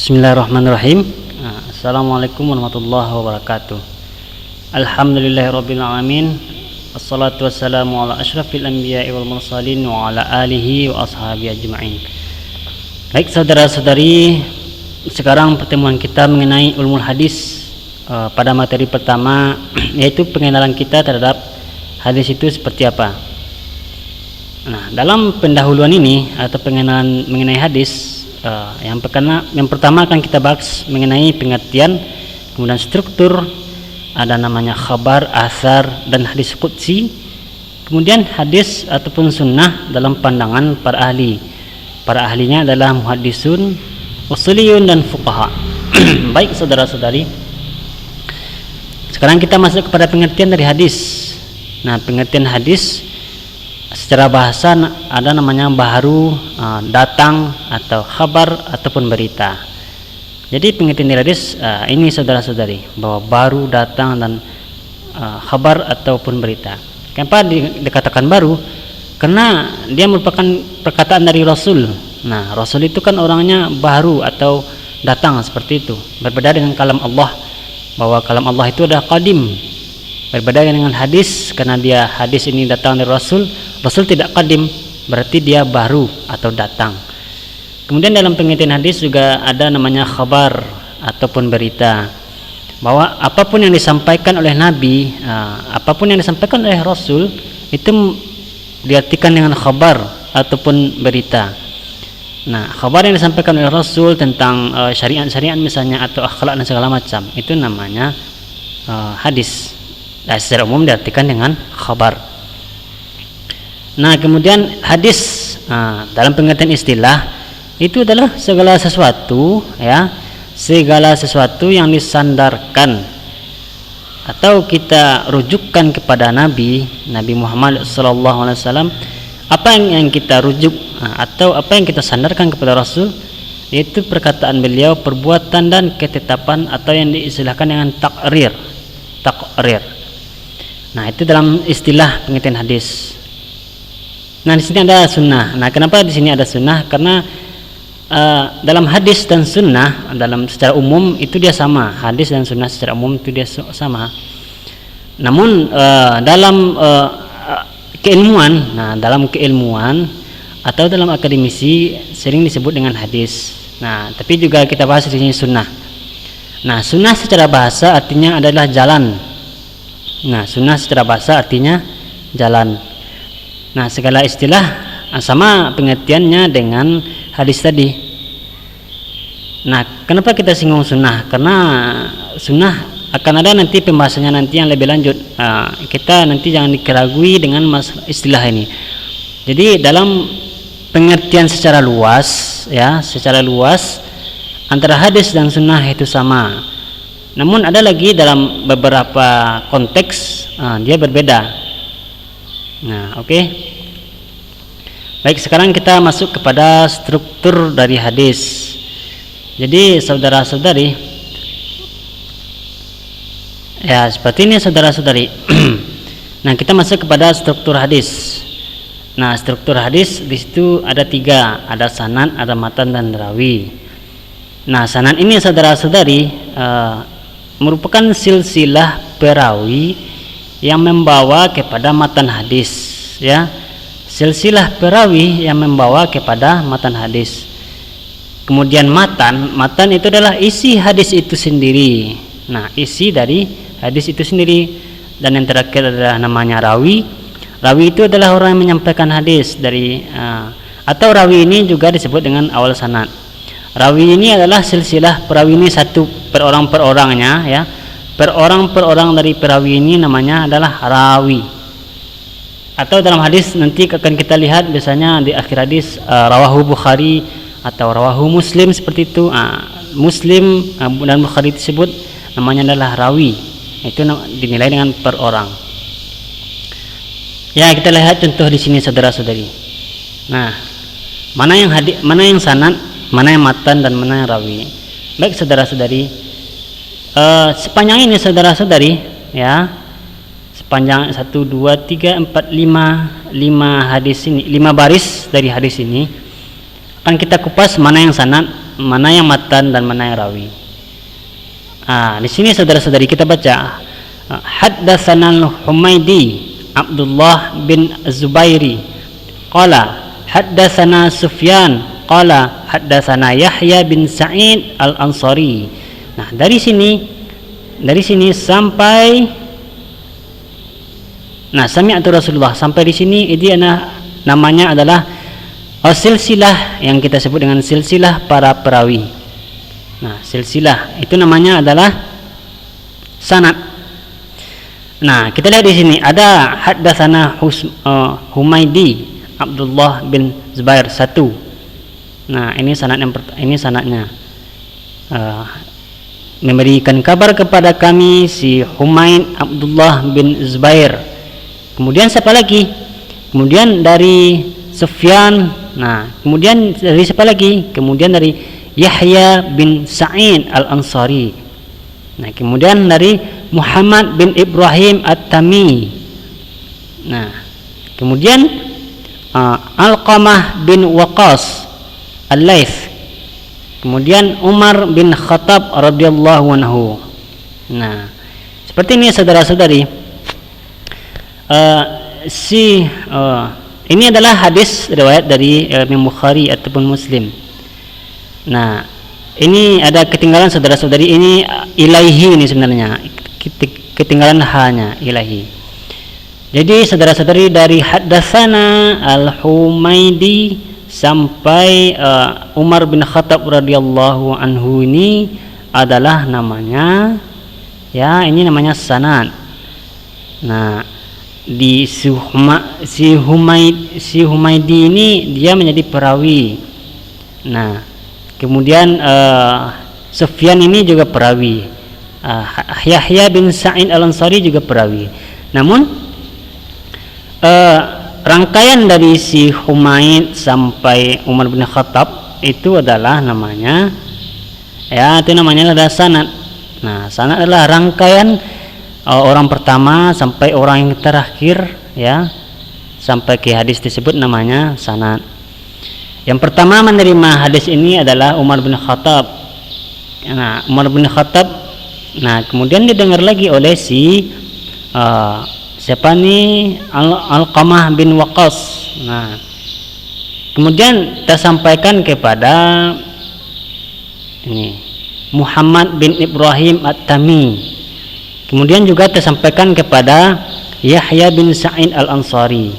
Bismillahirrahmanirrahim. Assalamualaikum warahmatullahi wabarakatuh. Alhamdulillahirabbil alamin. Wassalatu wassalamu ala asyrafil anbiya'i wal mursalin wa ala alihi wa ashabihi ajma'in. Baik saudara-saudari, sekarang pertemuan kita mengenai ulumul hadis pada materi pertama, yaitu pengenalan kita terhadap hadis itu seperti apa. Nah, dalam pendahuluan ini atau pengenalan mengenai hadis, yang pertama akan kita bahas mengenai pengertian, kemudian struktur, ada namanya khabar, asar, dan hadis qudsi. Kemudian hadis ataupun sunnah dalam pandangan para ahli. Para ahlinya adalah muhaddisun, usuliyun, dan fuqaha. Baik saudara-saudari, sekarang kita masuk kepada pengertian dari hadis. Nah, pengertian hadis secara bahasa ada namanya baharu, datang, atau khabar ataupun berita. Jadi pengertian dari hadis ini saudara-saudari, bahwa baru, datang, dan khabar ataupun berita. Kenapa dikatakan baru? Karena dia merupakan perkataan dari Rasul. Nah, Rasul itu kan orangnya baru atau datang seperti itu. Berbeda dengan kalam Allah, bahwa kalam Allah itu adalah qadim. Berbeda dengan hadis, karena dia hadis ini datang dari Rasul. Rasul tidak qadim, berarti dia baru atau datang. Kemudian dalam pengertian hadis juga ada namanya khabar ataupun berita, bahwa apapun yang disampaikan oleh Nabi, apapun yang disampaikan oleh Rasul, itu diartikan dengan khabar ataupun berita. Nah, khabar yang disampaikan oleh Rasul tentang syariat-syariat misalnya, atau akhlak dan segala macam, itu namanya hadis. Nah, secara umum diartikan dengan khabar. Nah, kemudian hadis dalam pengertian istilah itu adalah segala sesuatu, ya, segala sesuatu yang disandarkan atau kita rujukkan kepada Nabi Muhammad SAW. Apa yang kita rujuk atau apa yang kita sandarkan kepada Rasul, yaitu perkataan beliau, perbuatan, dan ketetapan, atau yang diistilahkan dengan takrir. Nah, itu dalam istilah pengertian hadis. Nah, di sini ada sunnah. Nah, kenapa di sini ada sunnah? Karena dalam hadis dan sunnah, dalam secara umum itu dia sama. Hadis dan sunnah secara umum itu dia sama. Namun dalam keilmuan, dalam keilmuan atau dalam akademisi sering disebut dengan hadis. Nah, tapi juga kita bahas di sini sunnah. Nah, sunnah secara bahasa artinya adalah jalan. Nah, sunnah secara bahasa artinya jalan. Nah, segala istilah sama pengertiannya dengan hadis tadi. Nah, kenapa kita singgung sunnah? Karena sunnah akan ada nanti pembahasannya nanti yang lebih lanjut. Kita nanti jangan dikeragui dengan masalah istilah ini. Jadi dalam pengertian secara luas, ya, secara luas antara hadis dan sunnah itu sama. Namun ada lagi dalam beberapa konteks dia berbeda. Nah, oke. Baik, sekarang kita masuk kepada struktur dari hadis. Jadi saudara-saudari, ya seperti ini saudara-saudari. Nah, kita masuk kepada struktur hadis. Nah, struktur hadis di situ ada 3, ada sanad, ada matan, dan rawi. Nah, sanad ini saudara-saudari merupakan silsilah perawi yang membawa kepada matan hadis, ya, silsilah perawi yang membawa kepada matan hadis. Kemudian matan itu adalah isi hadis itu sendiri. Nah, isi dari hadis itu sendiri. Dan yang terakhir adalah namanya rawi. Rawi itu adalah orang yang menyampaikan hadis dari atau rawi ini juga disebut dengan awal sanad. Rawi ini adalah silsilah perawi ini satu per orang-orangnya, ya. Per orang dari perawi ini namanya adalah rawi. Atau dalam hadis nanti akan kita lihat biasanya di akhir hadis rawahu Bukhari atau rawahu Muslim, seperti itu. Muslim dan Bukhari tersebut namanya adalah rawi. Itu dinilai dengan per orang. Ya, kita lihat contoh di sini saudara-saudari. Nah, mana yang sanad, mana yang matan, dan mana yang rawi. Baik saudara-saudari, sepanjang ini saudara-saudari, ya, sepanjang 1, 2, 3, 4, 5 hadis ini, 5 baris dari hadis ini akan kita kupas mana yang sanad, mana yang matan dan mana yang rawi. Di sini saudara-saudari kita baca haddatsana al-Humaidi Abdullah bin Zubairi qala haddatsana Sufyan qala haddatsana Yahya bin Sa'id al-Ansari. Nah, dari sini sampai sami'tu Rasulullah, sampai di sini ini namanya adalah silsilah yang kita sebut dengan silsilah para perawi. Nah, silsilah itu namanya adalah sanad. Nah, kita lihat di sini ada haddatsana Humaidi Abdullah bin Zubair 1. Nah, ini sanadnya. Memberikan kabar kepada kami si Humaid Abdullah bin Zubair. Kemudian siapa lagi? Kemudian dari Sufyan. Nah, kemudian dari siapa lagi? Kemudian dari Yahya bin Sa'id al-Ansari. Nah, kemudian dari Muhammad bin Ibrahim at-Tami. Nah, kemudian Alqamah bin Waqas al-Laits. Kemudian Umar bin Khattab radhiyallahu anhu. Nah, seperti ini saudara-saudari. Ini adalah hadis riwayat dari Imam Bukhari ataupun Muslim. Nah, ini ada ketinggalan saudara-saudari, ini ilaihi ini sebenarnya. Ketinggalan hanya ilahi. Jadi saudara-saudari dari haddatsana al-Humaidi sampai Umar bin Khattab radhiyallahu anhu ini adalah namanya ini namanya sanad. Nah, di si Humaidi ini dia menjadi perawi. Nah, kemudian Sufyan ini juga perawi. Yahya bin Sa'id al-Ansari juga perawi. Namun rangkaian dari si Humaid sampai Umar bin Khattab itu adalah namanya itu namanya adalah sanad. Nah, sanad adalah rangkaian orang pertama sampai orang yang terakhir sampai ke hadis tersebut namanya sanad. Yang pertama menerima hadis ini adalah Umar bin Khattab. Nah, Umar bin Khattab, kemudian didengar lagi oleh si siapa nih, Alqamah bin Waqas. Nah, kemudian tersampaikan kepada ini Muhammad bin Ibrahim at-Tami. Kemudian juga tersampaikan kepada Yahya bin Sa'id al-Ansari.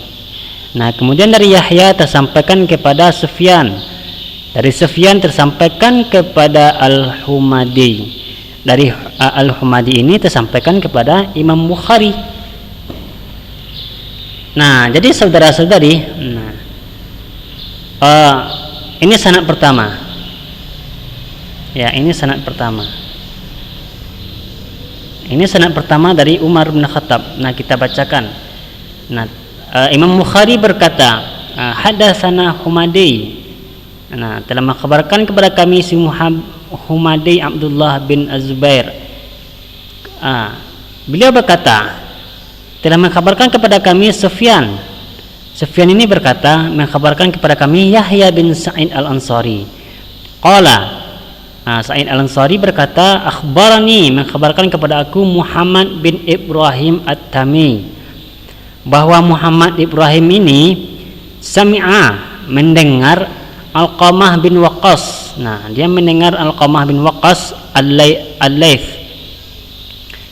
Nah, kemudian dari Yahya tersampaikan kepada Sufyan. Dari Sufyan tersampaikan kepada Al-Humadi. Dari Al-Humadi ini tersampaikan kepada Imam Bukhari. Nah, jadi saudara-saudari, ini sanad pertama. Ya, ini sanad pertama. Ini sanad pertama dari Umar bin Khattab. Nah, kita bacakan. Nah, Imam Bukhari berkata, haddatsana Humadi. Nah, telah mengkabarkan kepada kami si Humadi Abdullah bin Az-Zubair. Beliau berkata, telah mengkabarkan kepada kami Sufyan. Sufyan ini berkata, mengkabarkan kepada kami Yahya bin Sa'id al-Ansari. Qala, Sa'id al-Ansari berkata, akhbarani, mengkabarkan kepada aku Muhammad bin Ibrahim at-Tami, bahwa Muhammad Ibrahim ini sami'a, mendengar Alqamah bin Waqas. Nah, dia mendengar Alqamah bin Waqas al-Laits.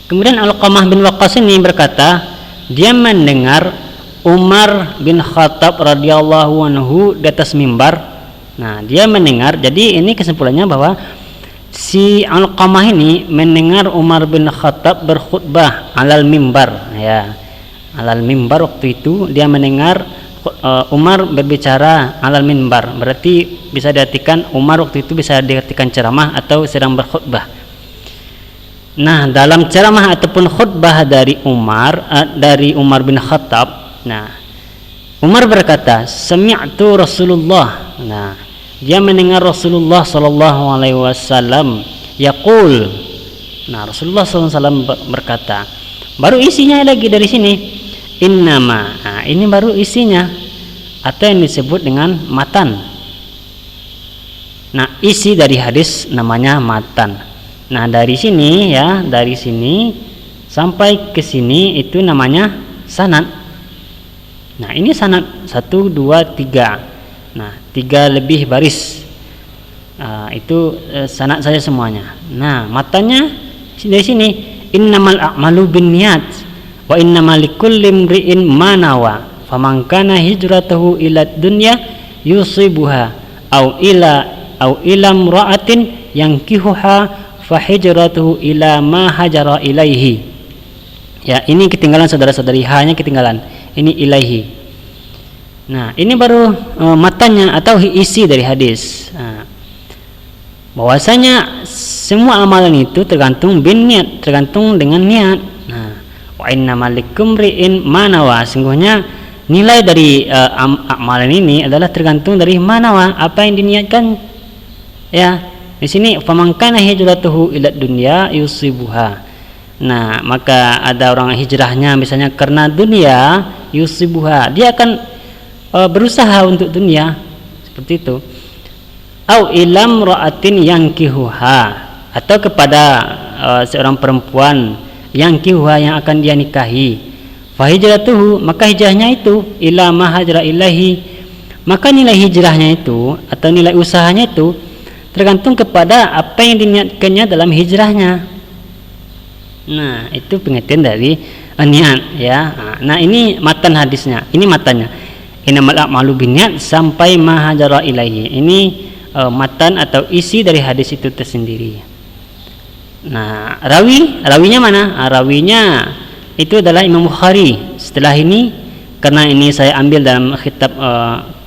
Kemudian Alqamah bin Waqas ini berkata, dia mendengar Umar bin Khattab radhiyallahu anhu di atas mimbar. Nah, dia mendengar. Jadi ini kesimpulannya bahwa si Alqamah ini mendengar Umar bin Khattab berkhutbah alal mimbar. Ya, alal mimbar waktu itu dia mendengar Umar berbicara alal mimbar. Berarti bisa diartikan Umar waktu itu bisa diartikan ceramah atau sedang berkhutbah. Nah, dalam ceramah ataupun khutbah dari Umar bin Khattab, nah, Umar berkata, sami'tu Rasulullah. Nah, dia mendengar Rasulullah sallallahu alaihi wasallam yaqul. Nah, Rasulullah sallallahu alaihi wasallam berkata, baru isinya lagi dari sini, innama. Nah, ini baru isinya atau yang disebut dengan matan. Nah, isi dari hadis namanya matan. Nah, dari sini ya, dari sini sampai ke sini itu namanya sanad. Nah, ini sanad 1 2 3. Nah, 3 lebih baris. Itu sanad saja semuanya. Nah, matanya dari sini innamal a'malu binniyat wa innamal likulli imri'in ma nawa faman kana hijratuhu ila dunya yusibuha au ila imra'atin yankihuha fa hijratuhu ila ma hajara ilaihi. Ya, ini ketinggalan saudara-saudari, hanya ketinggalan. Ini ilaihi. Nah, ini baru matanya atau isi dari hadis. Bahwasanya semua amalan itu tergantung bin niat, tergantung dengan niat. Nah, wa innamal likumri'in manawa, sungguhnya nilai dari amalan ini adalah tergantung dari manawa, apa yang diniatkan. Ya, di sini faman kana hijratuhu ila dunya yusibuha. Nah, maka ada orang hijrahnya misalnya karena dunia, yusibuha, dia akan berusaha untuk dunia, seperti itu. Au ilam ra'atin yankihuha, atau kepada seorang perempuan yankihuha, yang akan dia nikahi. Fa hijratuhu, maka hijrahnya itu ila ma hajra ilahi, maka nilai hijrahnya itu atau nilai usahanya itu tergantung kepada apa yang diniatkannya dalam hijrahnya. Nah, itu pengertian dari niat ya. Nah, ini matan hadisnya, ini matanya. Innamal a'malu binniyat sampai ma hajara ilaihi. Ini matan atau isi dari hadis itu tersendiri. Nah, rawinya mana? Rawinya itu adalah Imam Bukhari. Setelah ini, karena ini saya ambil dalam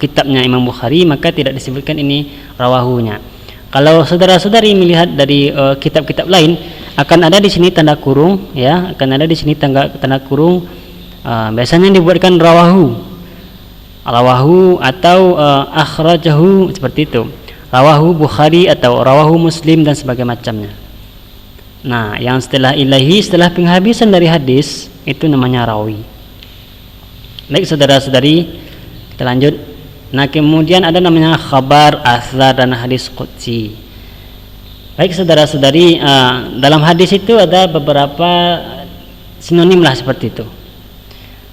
kitabnya Imam Bukhari, maka tidak disebutkan ini rawahunya. Kalau saudara-saudari melihat dari kitab-kitab lain, akan ada di sini tanda kurung, ya, akan ada di sini tanda kurung. Biasanya dibuatkan rawahu atau akhrajahu, seperti itu. Rawahu Bukhari atau rawahu Muslim dan sebagainya macamnya. Nah, yang setelah ilahi, setelah penghabisan dari hadis, itu namanya rawi. Baik saudara-saudari, kita lanjut. Nah, kemudian ada namanya khabar, athar, dan hadis qudsi. Baik saudara-saudari, dalam hadis itu ada beberapa sinonim lah, seperti itu.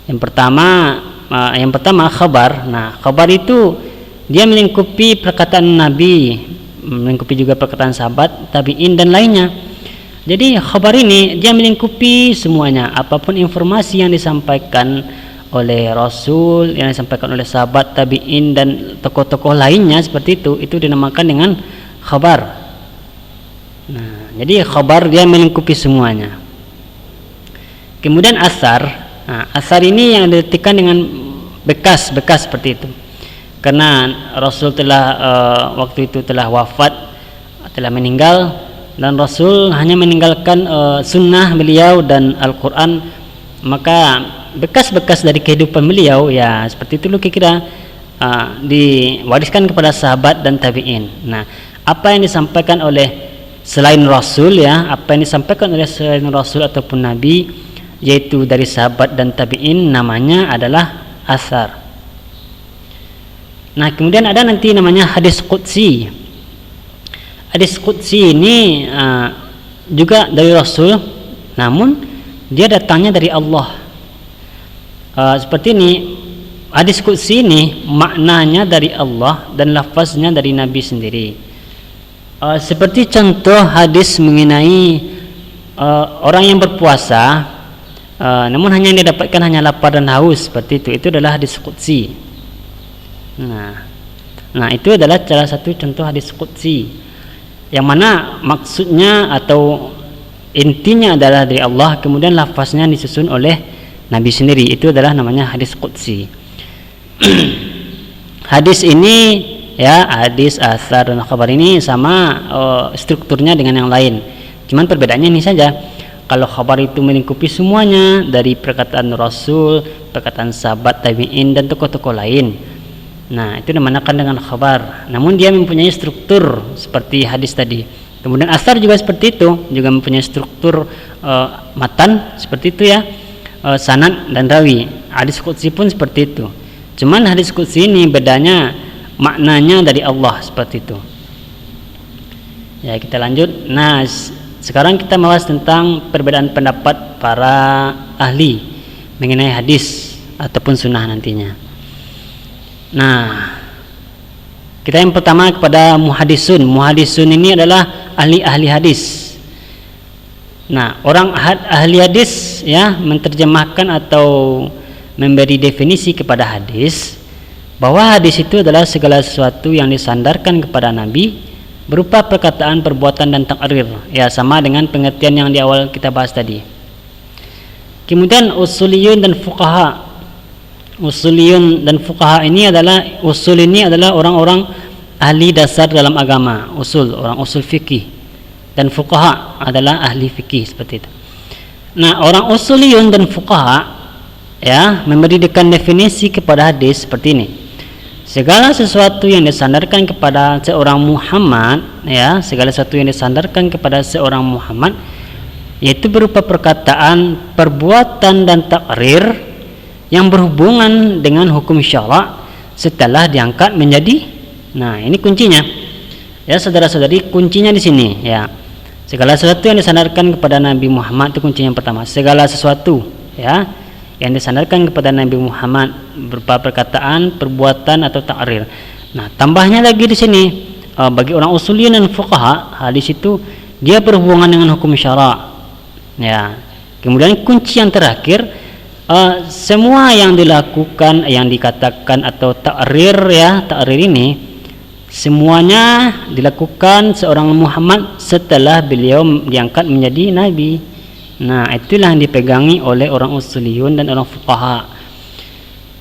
Yang pertama khabar. Nah, khabar itu dia melingkupi perkataan Nabi, melingkupi juga perkataan sahabat, tabi'in dan lainnya. Jadi khabar ini dia melingkupi semuanya, apapun informasi yang disampaikan oleh Rasul, yang disampaikan oleh sahabat, tabi'in dan tokoh-tokoh lainnya, seperti itu dinamakan dengan khabar. Nah, jadi khabar dia melingkupi semuanya. Kemudian asar. Nah, asar ini yang diartikan dengan bekas seperti itu. Karena Rasul telah waktu itu telah wafat, telah meninggal, dan Rasul hanya meninggalkan sunnah beliau dan Al-Quran, maka bekas-bekas dari kehidupan beliau, ya seperti itu kira-kira, diwariskan kepada sahabat dan tabi'in. Nah, apa yang disampaikan oleh selain Rasul, ya, apa yang disampaikan oleh selain Rasul ataupun Nabi, yaitu dari sahabat dan tabi'in, namanya adalah asar. Nah, kemudian ada nanti namanya hadis qudsi. Hadis qudsi ini juga dari Rasul, namun dia datangnya dari Allah. Seperti ini, hadis qudsi ini maknanya dari Allah dan lafaznya dari Nabi sendiri. Seperti contoh hadis mengenai orang yang berpuasa, namun hanya yang didapatkan hanya lapar dan haus, seperti itu adalah hadis qudsi. Nah, itu adalah salah satu contoh hadis qudsi, yang mana maksudnya atau intinya adalah dari Allah, kemudian lafaznya disusun oleh Nabi sendiri. Itu adalah namanya hadis qudsi. Hadis ini, ya, hadis, asar, dan khabar ini sama strukturnya dengan yang lain. Cuman perbedaannya ini saja. Kalau khabar itu melingkupi semuanya, dari perkataan Rasul, perkataan sahabat, tabi'in, dan tokoh-tokoh lain. Nah, itu dinamakan dengan khabar. Namun dia mempunyai struktur seperti hadis tadi. Kemudian asar juga seperti itu, juga mempunyai struktur matan seperti itu, ya, sanad dan rawi. Hadis qudsi pun seperti itu. Cuman hadis qudsi ini bedanya maknanya dari Allah, seperti itu. Ya, kita lanjut. Nah, sekarang kita membahas tentang perbedaan pendapat para ahli mengenai hadis ataupun sunnah nantinya. Nah, kita yang pertama kepada muhadisun. Muhadisun ini adalah ahli-ahli hadis. Nah, orang ahli hadis ya menerjemahkan atau memberi definisi kepada hadis bahwa hadis itu adalah segala sesuatu yang disandarkan kepada Nabi berupa perkataan, perbuatan dan takrir. Ya, sama dengan pengertian yang di awal kita bahas tadi. Kemudian usuliyun dan fuqaha. Usuliyun dan fuqaha ini adalah orang-orang ahli dasar dalam agama, orang usul fikih, dan fuqaha adalah ahli fikih seperti itu. Nah, orang usuliyun dan fuqaha ya memberikan definisi kepada hadis seperti ini. Segala sesuatu yang disandarkan kepada seorang Muhammad, ya, segala sesuatu yang disandarkan kepada seorang Muhammad yaitu berupa perkataan, perbuatan dan takrir yang berhubungan dengan hukum syara setelah diangkat menjadi. Nah, ini kuncinya. Ya, saudara-saudari, kuncinya di sini ya. Segala sesuatu yang disandarkan kepada Nabi Muhammad itu kuncinya yang pertama. Segala sesuatu ya yang disandarkan kepada Nabi Muhammad berupa perkataan, perbuatan atau takrir. Nah, tambahnya lagi di sini bagi orang usuliyin dan fuqaha, hadis itu dia berhubungan dengan hukum syara. Ya. Kemudian kunci yang terakhir, semua yang dilakukan, yang dikatakan atau takrir ya, takrir ini semuanya dilakukan seorang Muhammad setelah beliau diangkat menjadi nabi. Nah, itulah yang dipegangi oleh orang usuliyun dan orang fuqaha.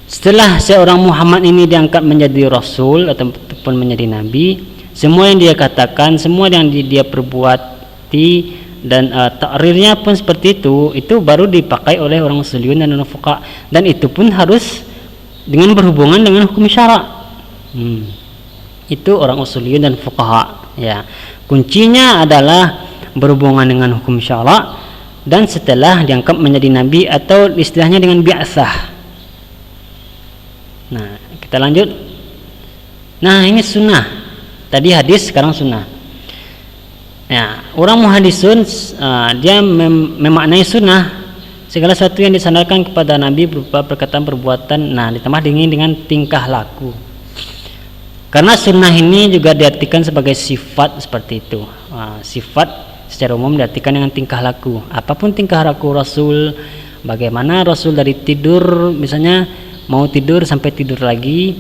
Setelah seorang Muhammad ini diangkat menjadi rasul ataupun menjadi nabi, semua yang dia katakan, semua yang dia perbuati dan takrirnya pun seperti itu baru dipakai oleh orang usuliyun dan orang fuqaha, dan itu pun harus dengan berhubungan dengan hukum syara. Itu orang usuliyun dan fuqaha ya. Kuncinya adalah berhubungan dengan hukum syara dan setelah diangkat menjadi nabi atau istilahnya dengan bi'atsah. Nah, kita lanjut. Nah, ini sunnah. Tadi hadis, sekarang sunnah. Ya, orang muhadisun dia memaknai sunnah segala sesuatu yang disandarkan kepada Nabi berupa perkataan, perbuatan, nah ditambah dengan tingkah laku. Karena sunnah ini juga diartikan sebagai sifat seperti itu. Sifat secara umum diartikan dengan tingkah laku. Apapun tingkah laku Rasul, bagaimana Rasul dari tidur, misalnya mau tidur sampai tidur lagi,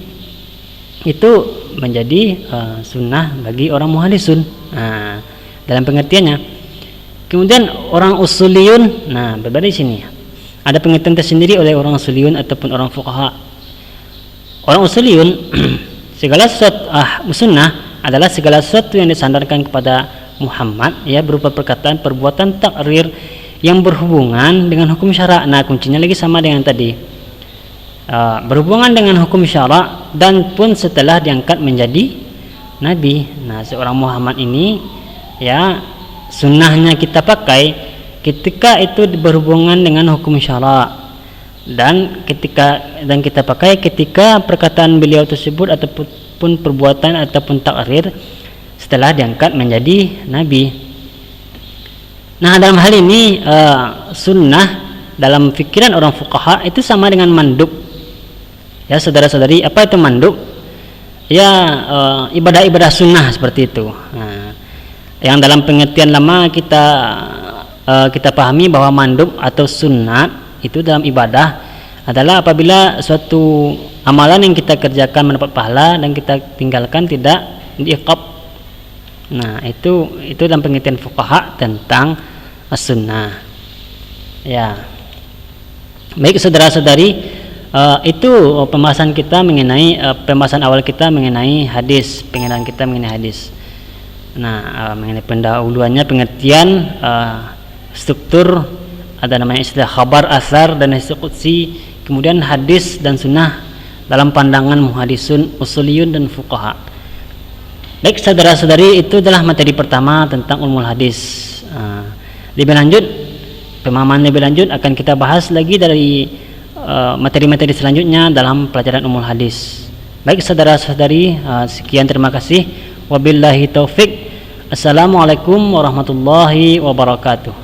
itu menjadi sunnah bagi orang muhadisun. Nah, dalam pengertiannya. Kemudian orang usuliyun, nah berbeda di sini. Ada pengertian tersendiri oleh orang usuliyun ataupun orang fuqaha. Orang usuliyun segala sesuatu sunnah adalah segala sesuatu yang disandarkan kepada Muhammad ya berupa perkataan, perbuatan, takrir yang berhubungan dengan hukum syara. Nah, kuncinya lagi sama dengan tadi. Berhubungan dengan hukum syara dan pun setelah diangkat menjadi nabi. Nah, seorang Muhammad ini ya sunnahnya kita pakai ketika itu berhubungan dengan hukum syara dan kita pakai ketika perkataan beliau tersebut ataupun perbuatan ataupun takrir setelah diangkat menjadi nabi. Nah, dalam hal ini sunnah dalam pikiran orang fuqaha itu sama dengan mandub. Ya, saudara-saudari, apa itu mandub? Ya, ibadah-ibadah sunnah seperti itu. Nah, yang dalam pengertian lama kita pahami bahwa mandub atau sunnat itu dalam ibadah adalah apabila suatu amalan yang kita kerjakan mendapat pahala dan kita tinggalkan tidak diiqab. Nah, itu dalam pengertian fuqaha tentang as-sunnah. Ya. Baik saudara-saudari, itu pembahasan kita mengenai pembahasan awal kita mengenai hadis, pengenalan kita mengenai hadis. Nah, mengenai pendahuluannya, pengertian, struktur, ada namanya istilah khabar, asar, dan hadis qudsi, kemudian hadis dan sunnah dalam pandangan muhadisun, usuliyun dan fuqaha. Baik saudara-saudari, itu adalah materi pertama tentang ulumul hadis. Lebih lanjut, pemahaman lebih lanjut akan kita bahas lagi dari materi-materi selanjutnya dalam pelajaran ulumul hadis. Baik saudara-saudari, sekian, terima kasih. Wabillahi taufik. Assalamualaikum warahmatullahi wabarakatuh.